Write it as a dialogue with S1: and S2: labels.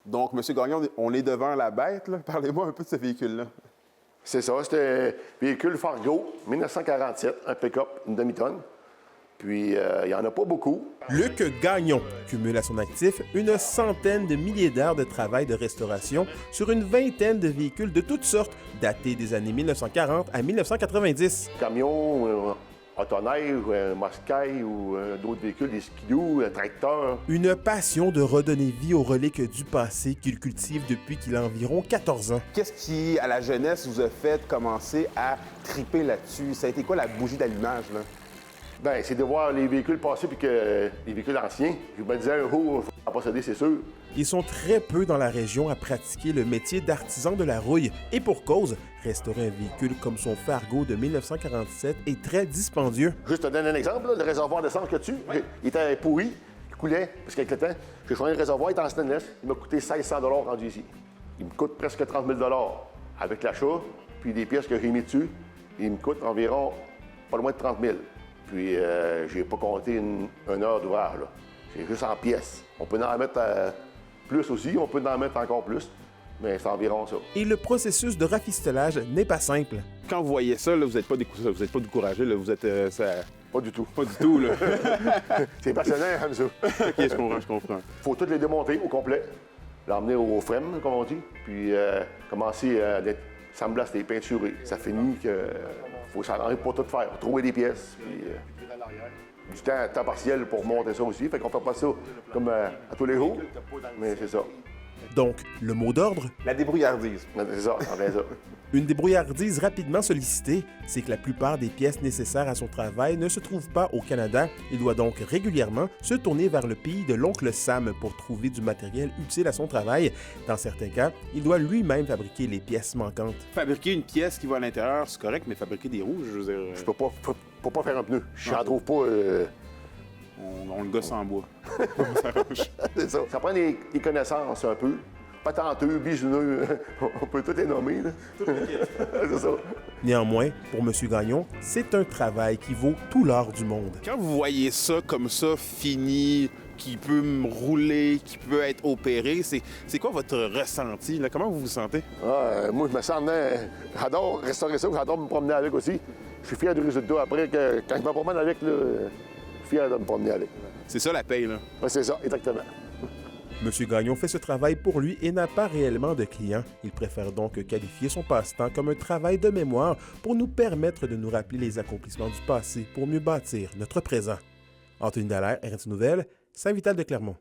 S1: Donc, M. Gagnon, on est devant la bête, là. Parlez-moi un peu de ce véhicule-là.
S2: C'est ça, c'était un véhicule Fargo, 1947, un pick-up, une demi-tonne. Puis, il n'y en a pas beaucoup.
S3: Luc Gagnon cumule à son actif une centaine de milliers d'heures de travail de restauration sur une vingtaine de véhicules de toutes sortes, datés des années 1940 à 1990.
S2: Camions, autoneige, Moscaï ou d'autres véhicules, des skidoo, tracteurs.
S3: Une passion de redonner vie aux reliques du passé qu'il cultive depuis qu'il a environ 14 ans.
S1: Qu'est-ce qui, à la jeunesse, vous a fait commencer à triper là-dessus? Ça a été quoi la bougie d'allumage, là?
S2: Bien, c'est de voir les véhicules passer puis que les véhicules anciens. Je me disais, oh, faut en posséder, c'est sûr.
S3: Ils sont très peu dans la région à pratiquer le métier d'artisan de la rouille. Et pour cause, restaurer un véhicule comme son Fargo de 1947 est très dispendieux.
S2: Juste te donner un exemple, là, le réservoir d'essence que tu, il était pourri, il coulait, parce qu'avec le temps, j'ai changé le réservoir, il était en stainless, il m'a coûté 1600 $ rendu ici. Il me coûte presque 30 000 $ avec l'achat, puis des pièces que j'ai mis dessus, il me coûte environ pas loin de 30 000 $. Puis, j'ai pas compté une heure d'ouvrage, là. C'est juste en pièces. On peut en mettre plus aussi, on peut en mettre encore plus, mais c'est environ ça.
S3: Et le processus de rafistolage n'est pas simple.
S1: Quand vous voyez ça, là, vous n'êtes pas découragé, là, vous êtes...
S2: Pas du tout.
S1: Pas du tout, là.
S2: C'est passionnant, comme ça.
S1: OK, je comprends.
S2: Faut toutes les démonter au complet, l'emmener au frame, comme on dit, puis commencer à semblacer, les peinturer. Ça finit que faut s'arranger pour tout faire, trouver des pièces, puis du temps partiel pour monter ça aussi. Fait qu'on fait pas ça comme à tous les jours, mais c'est ça.
S3: Donc, le mot d'ordre,
S1: La débrouillardise.
S2: C'est ça, on fait ça.
S3: une débrouillardise rapidement sollicitée, c'est que la plupart des pièces nécessaires à son travail ne se trouvent pas au Canada. Il doit donc régulièrement se tourner vers le pays de l'oncle Sam pour trouver du matériel utile à son travail. Dans certains cas, il doit lui-même fabriquer les pièces manquantes.
S1: Fabriquer une pièce qui va à l'intérieur, c'est correct, mais fabriquer des roues, je veux dire...
S2: Je peux pas faire un pneu. Je n'en trouve pas.
S1: On le gosse en bois.
S2: C'est ça. Ça prend des connaissances un peu. Patenteux, bisouneux, on peut tout les nommer. Là. C'est ça.
S3: Néanmoins, pour M. Gagnon, c'est un travail qui vaut tout l'or du monde.
S1: Quand vous voyez ça comme ça, fini, qui peut me rouler, qui peut être opéré, c'est quoi votre ressenti, là? Comment vous vous sentez?
S2: Moi, je me sens... J'adore restaurer ça, j'adore me promener avec aussi. Je suis fier du résultat. Après, quand je me promène avec, là, je suis fier de me promener avec.
S1: C'est ça la paye, là?
S2: Ouais, c'est ça, exactement.
S3: M. Gagnon fait ce travail pour lui et n'a pas réellement de clients. Il préfère donc qualifier son passe-temps comme un travail de mémoire pour nous permettre de nous rappeler les accomplissements du passé pour mieux bâtir notre présent. Anthony Dallaire, RNC Nouvelles, Saint-Vital de Clermont.